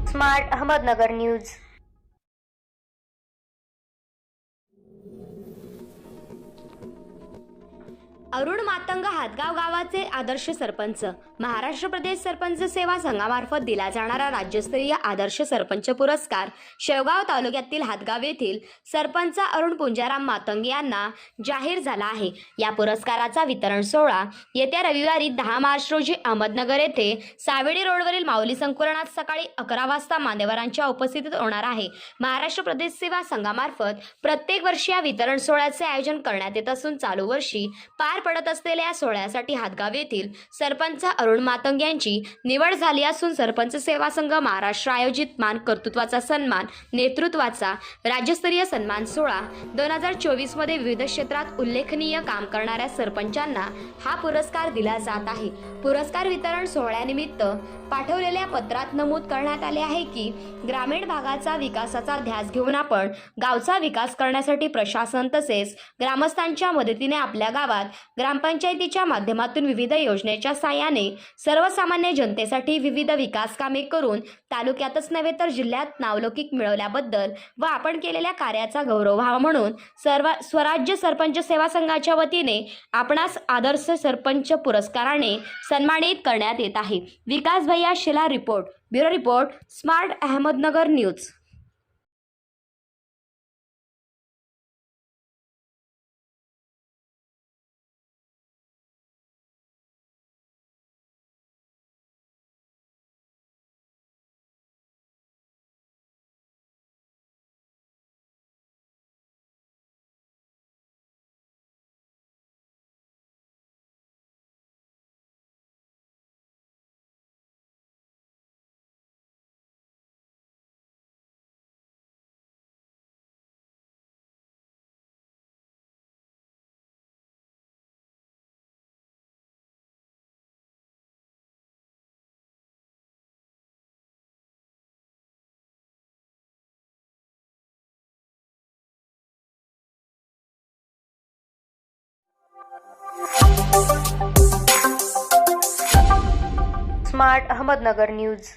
Smart Ahmednagar news. Arun Matang Hatgaon गावाचे आदर्श सरपंच। महाराष्ट्र प्रदेश सरपंच सेवा संघामार्फत दिला जाणारा राज्यस्तरीय आदर्श सरपंच पुरस्कार शेवगाव तालुक्यातील हातगाव येथील सरपंच अरुण पुंजाराम मातंग यांना जाहीर झाला आहे। या पुरस्काराचा वितरण सोहळा येत्या रविवारी 10 मार्च रोजी अहमदनगर येथे सावेडी रोडवरील माऊली संकुलात सकाळी 11 वाजता मान्यवरांच्या उपस्थितीत होणार आहे। महाराष्ट्र प्रदेश सेवा संघामार्फत प्रत्येक वर्षी या वितरण सोहळ्याचे आयोजन करण्यात येत असून चालू वर्षी पार पडत असलेल्या सोहळ्यासाठी हातगाव येथील सरपंच अरुण मातंग यांची निवड झाली असून सरपंच सेवा संघ महाराष्ट्र आयोजित मान कर्तृत्वाचा सन्मान नेतृत्वाचा राज्यस्तरीय सन्मान सोहळा 2024 मध्ये विविध क्षेत्रात उल्लेखनीय काम करणाऱ्या सरपंचांना हा पुरस्कार दिला जात आहे। पुरस्कार वितरण सोहळ्यानिमित्त पाठवलेल्या पत्रात नमूद करण्यात आले आहे की ग्रामीण भागाचा विकासाचा ध्यास घेऊन आपण गावचा विकास करण्यासाठी प्रशासन तसेच ग्रामस्थांच्या मदतीने आपल्या गावात ग्रामपंचायतीच्या माध्यमातून विविध योजनेच्या साहाय्याने सर्वसामान्य जनतेसाठी विविध विकास कामे करून तालुक्यातच नव्हे तर जिल्ह्यात नावलौकिक मिळवल्याबद्दल व आपण केलेल्या कार्याचा गौरव व्हावा म्हणून स्वराज्य सरपंच सेवा संघाच्या वतीने आपणास आदर्श सरपंच पुरस्काराने सन्मानित करण्यात येत आहे। विकास भैया शिला report, bureau report, smart Ahmednagar news. Smart Ahmednagar news.